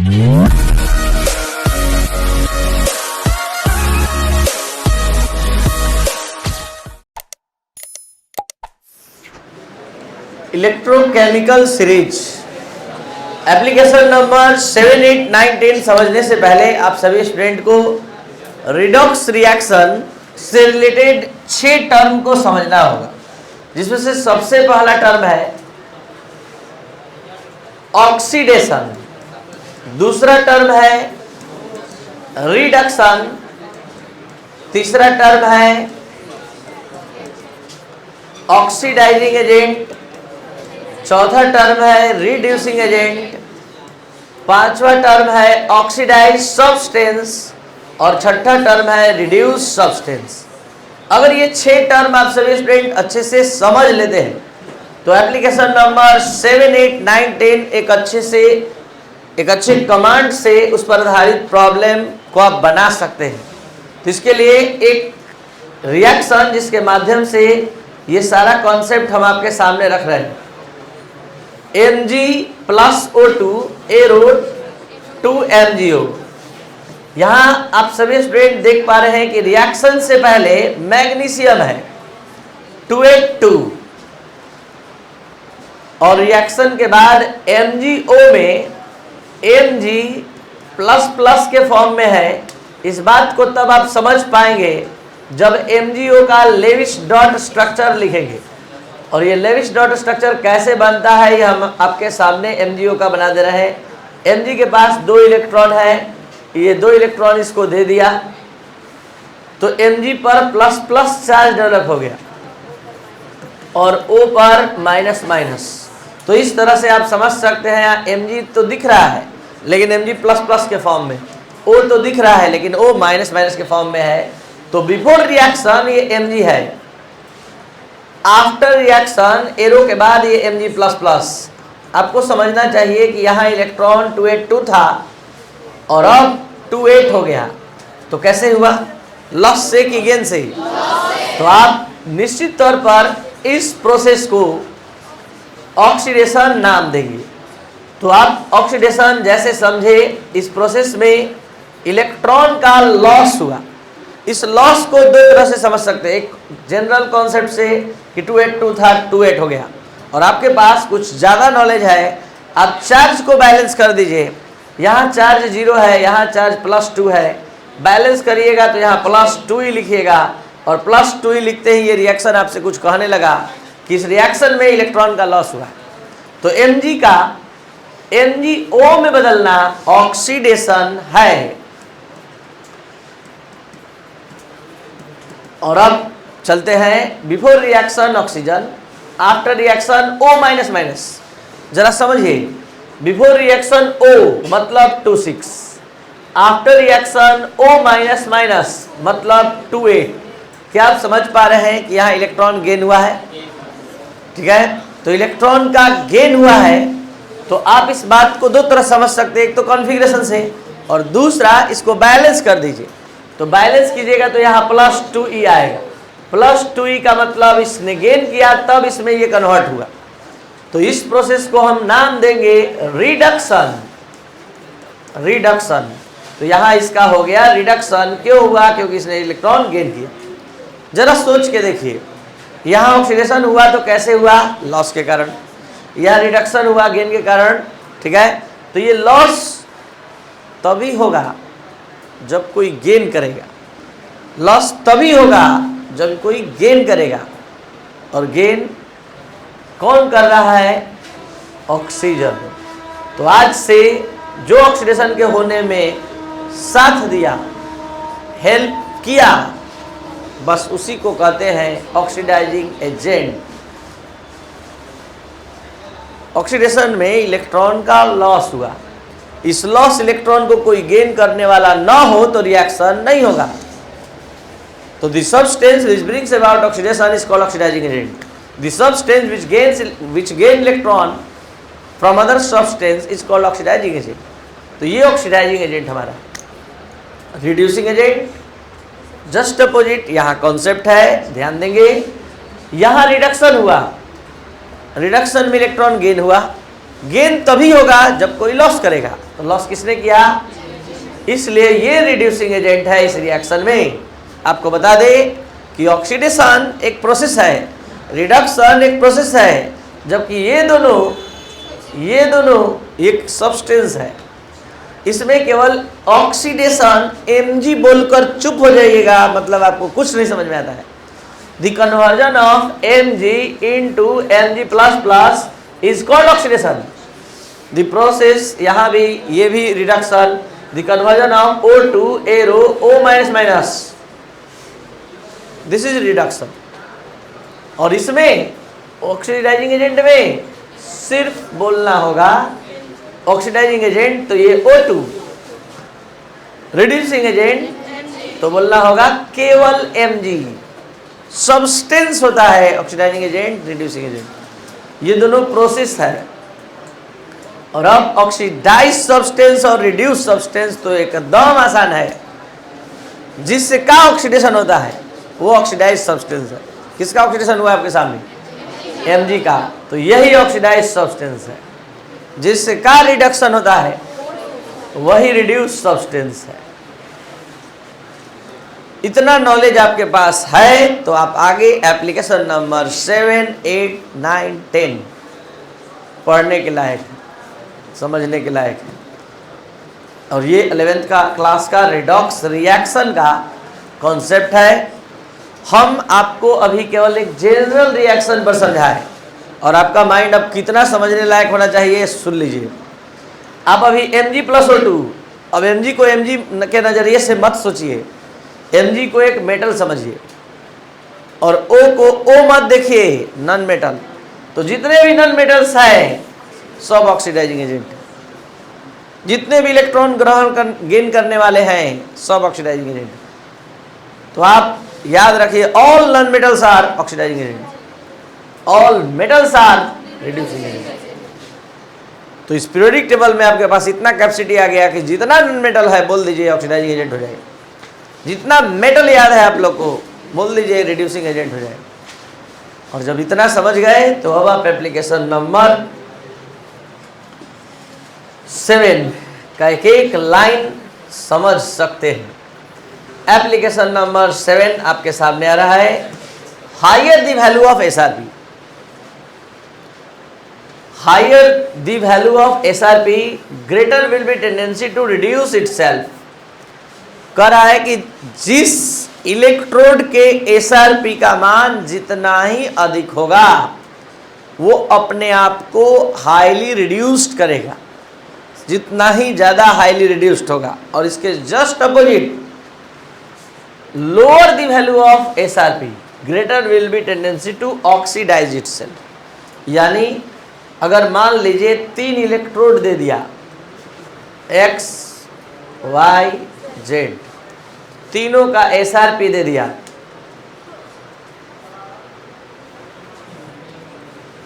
Electrochemical series application number 7, 8, 9, 10 समझने से पहले आप सभी स्टूडेंट को रिडॉक्स रिएक्शन से रिलेटेड 6 टर्म को समझना होगा, जिसमें से सबसे पहला टर्म है ऑक्सीडेशन, दूसरा टर्म है रिडक्शन, तीसरा टर्म है ऑक्सीडाइजिंग एजेंट, चौथा टर्म है रिड्यूसिंग एजेंट, पांचवा टर्म है ऑक्सीडाइज सब्सटेंस और छठा टर्म है रिड्यूस सब्सटेंस। अगर ये 6 टर्म आप सभी स्टूडेंट अच्छे से समझ लेते हैं तो एप्लीकेशन नंबर 7, 8, 9, 10 एक अच्छे कमांड से उस पर आधारित प्रॉब्लम को आप बना सकते हैं। तो इसके लिए एक रिएक्शन जिसके माध्यम से ये सारा कॉन्सेप्ट हम आपके सामने रख रहे हैं, Mg+O2 एरो 2MgO। यहाँ आप सभी स्टूडेंट देख पा रहे हैं कि रिएक्शन से पहले मैग्नीशियम है 282 और रिएक्शन के बाद MgO में Mg++ के फॉर्म में है। इस बात को तब आप समझ पाएंगे जब MgO का लेविस डॉट स्ट्रक्चर लिखेंगे। और ये लेविस डॉट स्ट्रक्चर कैसे बनता है ये हम आपके सामने MgO का बना दे रहे हैं। Mg के पास 2 इलेक्ट्रॉन है, ये 2 इलेक्ट्रॉन इसको दे दिया तो Mg पर प्लस चार्ज डेवलप हो गया और O पर माइनस। तो इस तरह से आप समझ सकते हैं, यहाँ Mg तो दिख रहा है लेकिन Mg++ के फॉर्म में, O तो दिख रहा है लेकिन O माइनस के फॉर्म में है। तो बिफोर रिएक्शन ये Mg है, आफ्टर रिएक्शन एरो के बाद ये Mg++। आपको समझना चाहिए कि यहाँ इलेक्ट्रॉन 282 था और अब 28 हो गया। तो कैसे हुआ? लॉस से कि गेन से? तो आप निश्चित तौर पर इस प्रोसेस को ऑक्सीडेशन नाम देंगे। तो आप ऑक्सीडेशन जैसे समझे, इस प्रोसेस में इलेक्ट्रॉन का लॉस हुआ। इस लॉस को 2 तरह से समझ सकते हैं। एक जनरल कॉन्सेप्ट से कि 282 था 28 हो गया, और आपके पास कुछ ज़्यादा नॉलेज है, आप चार्ज को बैलेंस कर दीजिए। यहाँ चार्ज 0 है, यहाँ चार्ज +2 है, बैलेंस करिएगा तो यहाँ +2 ही लिखिएगा और +2 ही लिखते ही ये रिएक्शन आपसे कुछ कहने लगा कि इस रिएक्शन में इलेक्ट्रॉन का लॉस हुआ। तो Mg का MgO में बदलना ऑक्सीडेशन है। और अब चलते हैं before reaction oxygen, after reaction O-। जरा समझिए, बिफोर रिएक्शन O मतलब 26, आफ्टर रिएक्शन O-, मतलब 28। क्या आप समझ पा रहे हैं कि यहाँ इलेक्ट्रॉन गेन हुआ है? ठीक है, तो इलेक्ट्रॉन का गेन हुआ है तो आप इस बात को 2 तरह समझ सकते हैं, एक तो कॉन्फ़िगरेशन से और दूसरा इसको बैलेंस कर दीजिए। तो बैलेंस कीजिएगा तो यहाँ +2e आएगा। +2e का मतलब इसने गेन किया तब इसमें ये कन्वर्ट हुआ। तो इस प्रोसेस को हम नाम देंगे रिडक्शन। तो यहाँ इसका हो गया रिडक्शन। क्यों हुआ? क्योंकि इसने इलेक्ट्रॉन गेन किया। जरा सोच के देखिए, यहाँ ऑक्सीडेशन हुआ तो कैसे हुआ? लॉस के कारण। यहाँ रिडक्शन हुआ गेन के कारण। ठीक है, तो ये लॉस तभी होगा जब कोई गेन करेगा, लॉस तभी होगा जब कोई गेन करेगा। और गेन कौन कर रहा है? ऑक्सीजन। तो आज से जो ऑक्सीडेशन के होने में साथ दिया, हेल्प किया, बस उसी को कहते हैं ऑक्सीडाइजिंग एजेंट। ऑक्सीडेशन में इलेक्ट्रॉन का लॉस हुआ, इस लॉस इलेक्ट्रॉन को कोई गेन करने वाला ना हो तो रिएक्शन नहीं होगा। तो the substance which brings about oxidation is called oxidizing agent. The substance which gain electron from other substance is called oxidizing agent. तो ये ऑक्सीडाइजिंग एजेंट हमारा। रिड्यूसिंग एजेंट जस्ट अपोजिट, यहाँ कॉन्सेप्ट है, ध्यान देंगे। यहाँ रिडक्शन हुआ, रिडक्शन में इलेक्ट्रॉन गेन हुआ गेन तभी होगा जब कोई लॉस करेगा। तो लॉस किसने किया? इसलिए ये रिड्यूसिंग एजेंट है इस रिएक्शन में। आपको बता दें कि ऑक्सीडेशन एक प्रोसेस है, रिडक्शन एक प्रोसेस है, जबकि ये दोनों एक सब्सटेंस है। इसमें केवल ऑक्सीडेशन Mg बोलकर चुप हो जाइएगा, मतलब आपको कुछ नहीं समझ में आता है। The conversion of Mg into Mg++ is called oxidation. The process, यहाँ भी ये भी reduction, the conversion of O2 arrow O-, this is reduction. और इसमें ऑक्सीडाइजिंग एजेंट में सिर्फ बोलना होगा ऑक्सीडाइजिंग एजेंट, तो ये O2, रिड्यूसिंग एजेंट तो बोलना होगा केवल Mg। सब्सटेंस होता है ऑक्सीडाइजिंग एजेंट, रिड्यूसिंग एजेंट, ये दोनों प्रोसेस है। और अब ऑक्सीडाइज सब्सटेंस और रिड्यूस सब्सटेंस तो एकदम आसान है। जिससे का ऑक्सीडेशन होता है वो ऑक्सीडाइज सब्सटेंस है। किसका ऑक्सीडेशन हुआ आपके सामने? Mg का। तो यही ऑक्सीडाइज सब्सटेंस है। जिससे का रिडक्शन होता है वही रिड्यूस सब्सटेंस है। इतना नॉलेज आपके पास है तो आप आगे एप्लीकेशन नंबर 7, 8, 9, 10 पढ़ने के लायक है, समझने के लायक है। और ये 11th का क्लास का रिडॉक्स रिएक्शन का कॉन्सेप्ट है। हम आपको अभी केवल एक जनरल रिएक्शन पर समझाएं और आपका माइंड अब कितना समझने लायक होना चाहिए सुन लीजिए। आप अभी Mg+O2, अब Mg को Mg के नज़रिए से मत सोचिए, Mg को एक मेटल समझिए और O को O मत देखिए, नॉन मेटल। तो जितने भी नॉन मेटल्स हैं सब ऑक्सीडाइजिंग एजेंट, जितने भी इलेक्ट्रॉन गेन करने वाले हैं सब ऑक्सीडाइजिंग एजेंट। तो आप याद रखिए, all non metals are oxidising agent, all metals are reducing agent. तो इस पीरियोडिक टेबल में आपके पास इतना कैपेसिटी आ गया कि जितना नॉन मेटल है बोल दीजिए ऑक्सीडाइजिंग एजेंट हो जाएगा, जितना मेटल याद है आप लोग को बोल दीजिए रिड्यूसिंग एजेंट हो जाएगा। और जब इतना समझ गए तो अब आप एप्लीकेशन नंबर 7 का एक एक लाइन समझ सकते हैं। एप्लीकेशन नंबर 7 आपके सामने आ रहा है। Higher the value of SRP, higher the value of SRP greater will be tendency to reduce itself. कह रहा है कि जिस इलेक्ट्रोड के SRP का मान जितना ही अधिक होगा वो अपने आप को हाईली रिड्यूस्ड करेगा, जितना ही ज़्यादा हाईली रिड्यूस्ड होगा। और इसके just opposite lower the value of SRP greater will be tendency to oxidise itself. यानी अगर मान लीजिए 3 इलेक्ट्रोड दे दिया X, Y, Z, तीनों का SRP दे दिया,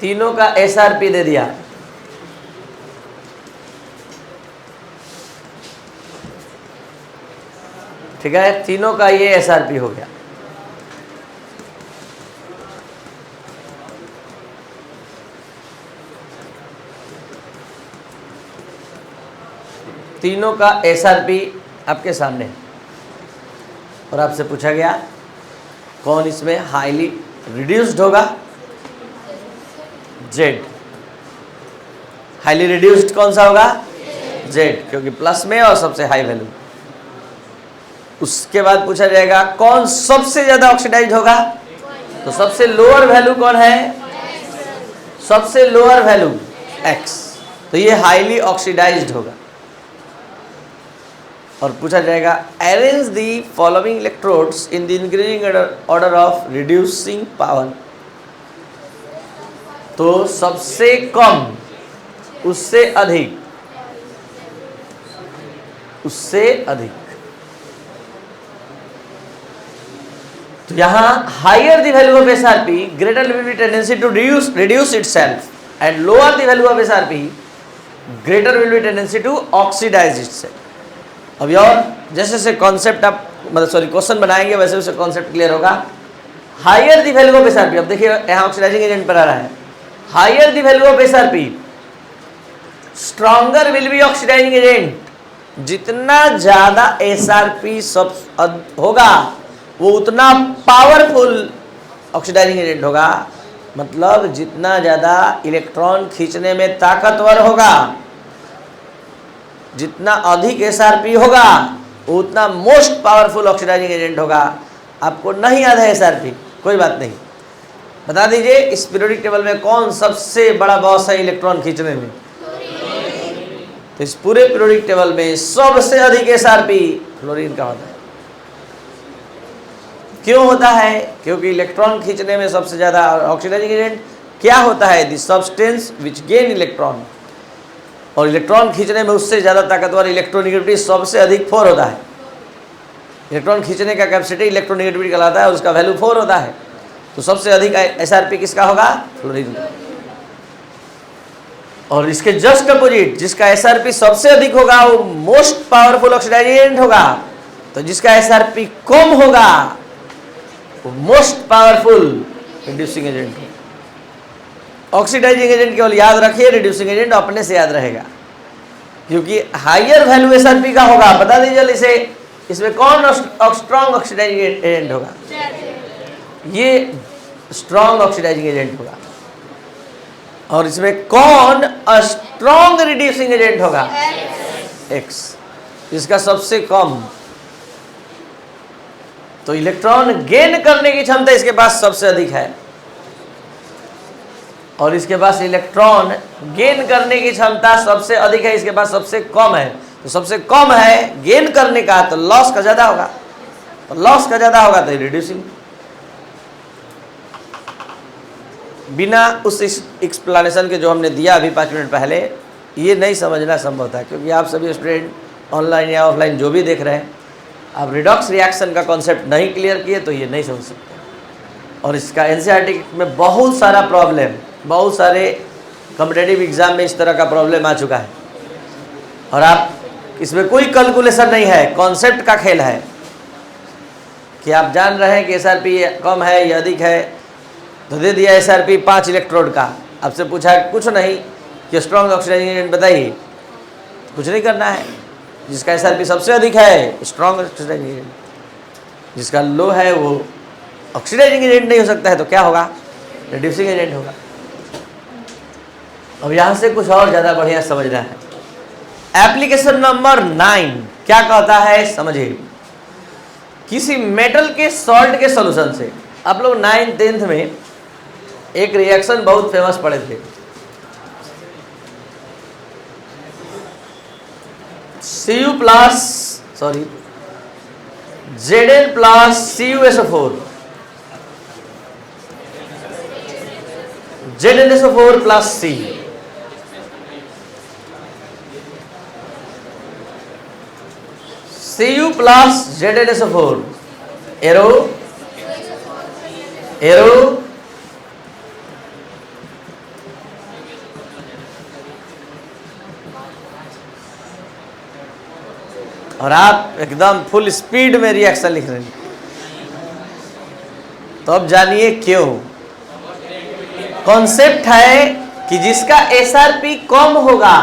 तीनों का SRP दे दिया, ठीक है, तीनों का ये SRP हो गया। तीनों का SRP आपके सामने है और आपसे पूछा गया कौन इसमें हाईली रिड्यूस्ड होगा? Z। हाईली रिड्यूस्ड कौन सा होगा? Z, क्योंकि प्लस में और सबसे हाई वैल्यू। उसके बाद पूछा जाएगा कौन सबसे ज्यादा ऑक्सीडाइज होगा? तो सबसे लोअर वैल्यू कौन है? सबसे लोअर वैल्यू X, तो ये हाईली ऑक्सीडाइज्ड होगा। और पूछा जाएगा arrange the following electrodes in the increasing order of reducing power. तो सबसे कम, उससे अधिक, उससे अधिक। तो यहां higher the value of SRP greater will be tendency to reduce itself and lower the value of SRP greater will be tendency to oxidise itself. अभी और जैसे जैसे कॉन्सेप्ट आप क्वेश्चन बनाएंगे वैसे वैसे कॉन्सेप्ट क्लियर होगा। Higher the value of SRP, अब देखिए यहाँ ऑक्सीडाइजिंग एजेंट पर आ रहा है। Higher the value of SRP stronger will be oxidising agent. जितना ज्यादा एसआरपी सब होगा वो उतना पावरफुल ऑक्सीडाइजिंग एजेंट होगा। मतलब जितना ज्यादा इलेक्ट्रॉन खींचने में ताकतवर होगा, जितना अधिक एसआरपी होगा उतना मोस्ट पावरफुल ऑक्सीडाइजिंग एजेंट होगा। आपको नहीं याद है एसआरपी, कोई बात नहीं, बता दीजिए इस पीरियोडिक टेबल में कौन सबसे बड़ा बॉस है इलेक्ट्रॉन खींचने में? तो इस पूरे पीरियोडिक टेबल में सबसे अधिक एसआरपी फ्लोरीन का होता है। क्यों होता है? क्योंकि इलेक्ट्रॉन खींचने में सबसे ज्यादा ऑक्सीडाइजिंग एजेंट क्या होता है? The substance which gain electron. और इलेक्ट्रॉन खींचने में उससे ज्यादा ताकतवर इलेक्ट्रोनेगेटिविटी सबसे अधिक 4 होता है। इलेक्ट्रॉन खींचने का कैपेसिटी इलेक्ट्रोनेगेटिविटी कहलाता है, उसका वैल्यू 4 होता है। तो सबसे अधिक एसआरपी किसका होगा? फ्लोरीन। और इसके जस्ट अपोजिट जिसका एसआरपी सबसे अधिक होगा वो मोस्ट पावरफुल ऑक्सीडाइजिंग एजेंट होगा। तो जिसका एसआरपी कम होगा वो मोस्ट पावरफुल रिड्यूसिंग एजेंट होगा। ऑक्सीडाइजिंग एजेंट केवल याद रखिए, रिड्यूसिंग एजेंट अपने से याद रहेगा, क्योंकि हायर वैल्यू एसआरपी का होगा। बता दीजिए इसे, इसमें कौन स्ट्रॉन्ग ऑक्सीडाइजिंग एजेंट होगा? ये स्ट्रॉन्ग ऑक्सीडाइजिंग एजेंट होगा। और इसमें कौन स्ट्रॉन्ग रिड्यूसिंग एजेंट होगा? एक्स। इसका सबसे कम। तो इलेक्ट्रॉन गेन करने की क्षमता इसके पास सबसे अधिक है और इसके पास इलेक्ट्रॉन गेन करने की क्षमता सबसे अधिक है, इसके पास सबसे कम है। तो सबसे कम है गेन करने का, तो लॉस का ज्यादा होगा, तो लॉस का ज्यादा होगा तो रिड्यूसिंग। बिना उस एक्सप्लेनेशन के जो हमने दिया अभी 5 मिनट पहले, ये नहीं समझना संभव था, क्योंकि आप सभी स्टूडेंट ऑनलाइन या ऑफलाइन जो भी देख रहे हैं, आप रिडॉक्स रिएक्शन का कॉन्सेप्ट नहीं क्लियर किए तो ये नहीं समझ सकते। और इसका एनसीईआरटी में बहुत सारा प्रॉब्लम, बहुत सारे कॉम्पिटिटिव एग्जाम में इस तरह का प्रॉब्लम आ चुका है और आप इसमें कोई कैलकुलेशन नहीं है, कॉन्सेप्ट का खेल है कि आप जान रहे हैं कि एसआरपी कम है या अधिक है, तो दे दिया एसआरपी 5 इलेक्ट्रोड का। आपसे पूछा कुछ नहीं कि स्ट्रॉन्ग ऑक्सीडाइजिंग एजेंट बताइए, कुछ नहीं करना है। जिसका एसआरपी सबसे अधिक है स्ट्रॉन्ग ऑक्सीडाइजिंग एजेंट, जिसका लो है वो ऑक्सीडाइजिंग एजेंट नहीं हो सकता है, तो क्या होगा? रिड्यूसिंग एजेंट होगा। अब यहाँ से कुछ और ज़्यादा बढ़िया समझना है। एप्लीकेशन नंबर 9 क्या कहता है समझिए। किसी मेटल के सॉल्ट के सॉल्यूशन से, आप लोग 9th 10th में एक रिएक्शन बहुत फेमस पढ़े थे, Cu plus Zn plus CuSO4, ZnSO4 plus C। Cu plus ZnSO4 arrow arrow और आप एकदम फुल स्पीड में रिएक्शन लिख रहे हैं। तो अब जानिए क्यों। कॉन्सेप्ट है कि जिसका एसआरपी कम होगा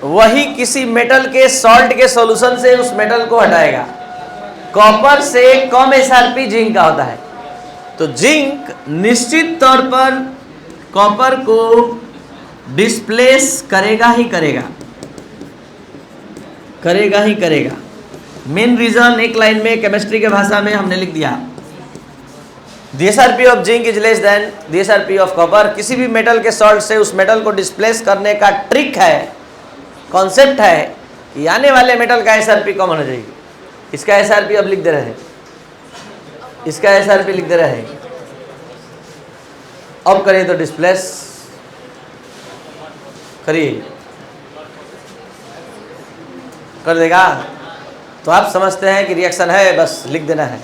वही किसी मेटल के सॉल्ट के सॉल्यूशन से उस मेटल को हटाएगा। कॉपर से कम एसआरपी जिंक का होता है, तो जिंक निश्चित तौर पर कॉपर को डिस्प्लेस करेगा ही करेगा, करेगा ही करेगा। मेन रीजन एक लाइन में केमिस्ट्री के भाषा में हमने लिख दिया, the SRP of zinc is less than the SRP of copper. किसी भी मेटल के सॉल्ट से उस मेटल को डिस्प्लेस करने का ट्रिक है, कॉन्सेप्ट है कि आने वाले मेटल का एसआरपी कम होना चाहिए। इसका एसआरपी अब लिख दे रहे हैं, इसका एसआरपी लिख दे रहे हैं। अब करिए तो डिस्प्लेस करिए, कर देगा। तो आप समझते हैं कि रिएक्शन है, बस लिख देना है।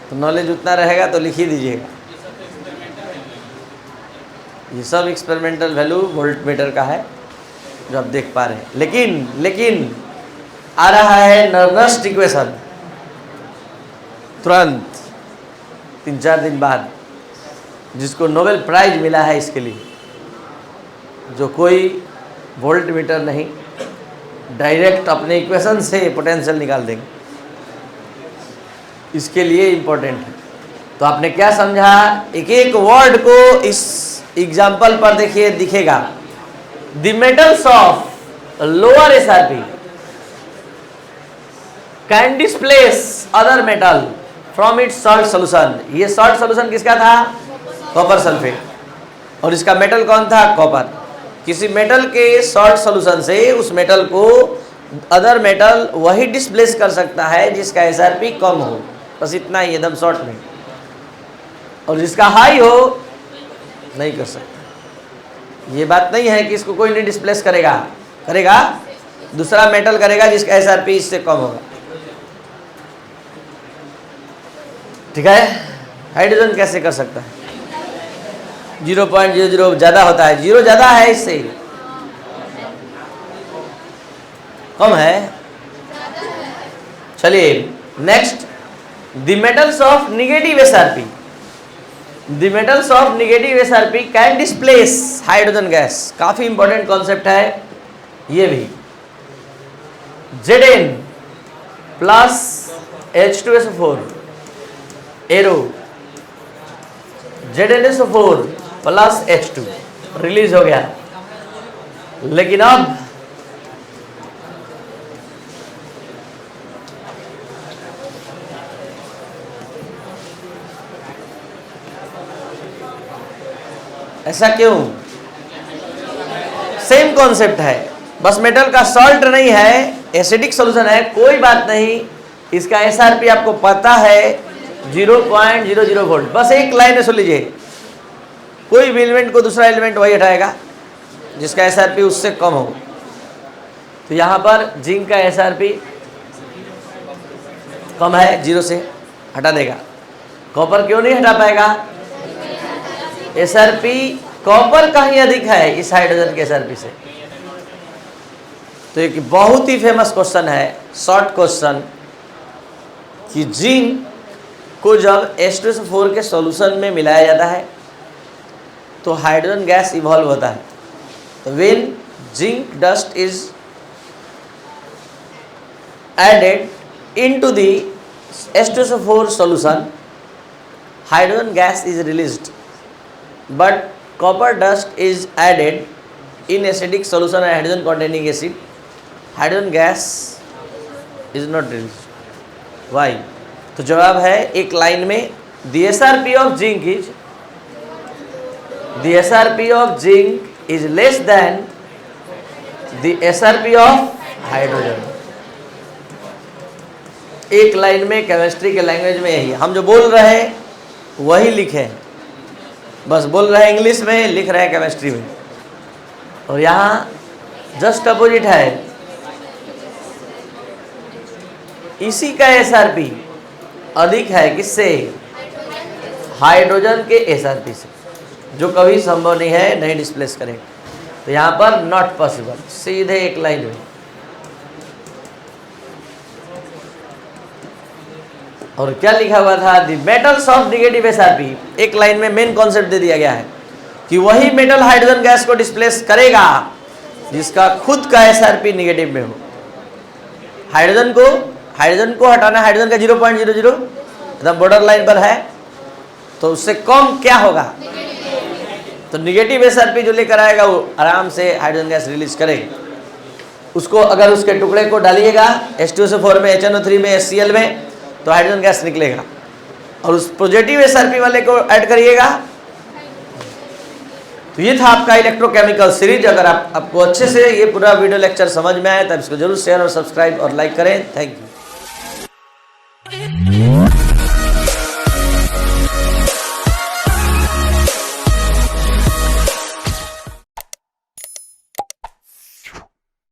तो नॉलेज उतना रहेगा तो लिख ही दीजिएगा। ये सब एक्सपेरिमेंटल वैल्यू वोल्टमीटर का है जो आप देख पा रहे हैं। लेकिन आ रहा है नर्स्ट इक्वेशन तुरंत 3-4 दिन बाद। जिसको नोबेल प्राइज मिला है इसके लिए, जो कोई वोल्ट मीटर नहीं, डायरेक्ट अपने इक्वेशन से पोटेंशियल निकाल देंगे, इसके लिए इम्पोर्टेंट है। तो आपने क्या समझा, एक एक वर्ड को इस एग्जाम्पल पर देखिए दिखेगा। The metals of lower SRP can displace other metal from its salt solution. ये सॉल्ट सोल्यूशन किसका था, कॉपर सल्फेट, और इसका मेटल कौन था, कॉपर। किसी मेटल के सॉल्ट सोल्यूशन से उस मेटल को अदर मेटल वही डिस्प्लेस कर सकता है जिसका एसआरपी कम हो, बस इतना ही, एकदम शॉर्ट में। और जिसका हाई हो नहीं कर सकता। ये बात नहीं है कि इसको कोई नहीं डिस्प्लेस करेगा, करेगा, दूसरा मेटल करेगा जिसका एसआरपी इससे कम होगा। ठीक है। हाइड्रोजन कैसे कर सकता है, 0.00 ज़्यादा होता है, 0 ज़्यादा है, इससे कम है। चलिए next, the metals of negative SRP, the metals of negative SRP can displace hydrogen gas. काफी इंपॉर्टेंट कॉन्सेप्ट है ये भी। Zn plus H2SO4 arrow, ZnSO4 plus H2 release हो गया। लेकिन अब ऐसा क्यों, सेम कॉन्सेप्ट है, बस मेटल का सॉल्ट नहीं है, एसिडिक सॉल्यूशन है, कोई बात नहीं। इसका एसआरपी आपको पता है 0.00 वोल्ट। बस एक लाइन में सुन लीजिए, कोई भी एलिमेंट को दूसरा एलिमेंट वही हटाएगा जिसका एसआरपी उससे कम हो। तो यहाँ पर जिंक का एसआरपी कम है, 0 से हटा देगा। कॉपर क्यों नहीं हटा पाएगा, एसआरपी कॉपर का ही अधिक है इस हाइड्रोजन के एसआरपी से। तो एक बहुत ही फेमस क्वेश्चन है, शॉर्ट क्वेश्चन, कि जिंक को जब H2SO4 के सॉल्यूशन में मिलाया जाता है तो हाइड्रोजन गैस इवॉल्व होता है। तो when zinc dust is added into the H2SO4 solution, hydrogen gas is released, but copper dust is added in acidic solution and hydrogen containing acid, hydrogen gas is not released. Why? तो जवाब है एक line में, the SRP of zinc is less than the SRP of hydrogen। एक line में, chemistry के language में यही, हम जो बोल रहे हैं वही लिखे हैं, बस बोल रहे हैं इंग्लिश में, लिख रहे हैं केमिस्ट्री में। और यहाँ जस्ट अपोजिट है, इसी का एसआरपी अधिक है, किससे, हाइड्रोजन के एसआरपी से, जो कभी संभव नहीं है, नहीं डिस्प्लेस करेगा। तो यहाँ पर नॉट पॉसिबल, सीधे एक लाइन में। और क्या लिखा हुआ था, the metals of negative SRP, एक लाइन में मेन कॉन्सेप्ट दे दिया गया है कि वही मेटल हाइड्रोजन गैस को डिस्प्लेस करेगा जिसका खुद का एसआरपी निगेटिव में हो। हाइड्रोजन को हटाना, हाइड्रोजन का 0.00 एकदम बॉर्डर लाइन पर है, तो उससे कम क्या होगा, तो निगेटिव एसआरपी जो लेकर आएगा वो आराम से हाइड्रोजन गैस रिलीज करेगा। उसको अगर उसके टुकड़े को डालिएगा H2SO4 में, HNO3 में, HCl में, तो हाइड्रोजन गैस निकलेगा। और उस पॉजिटिव एसआरपी वाले को ऐड करिएगा। तो ये था आपका इलेक्ट्रोकेमिकल सीरीज। अगर आपको अच्छे से ये पूरा वीडियो लेक्चर समझ में आए तो इसको जरूर शेयर और सब्सक्राइब और लाइक करें। Thank you.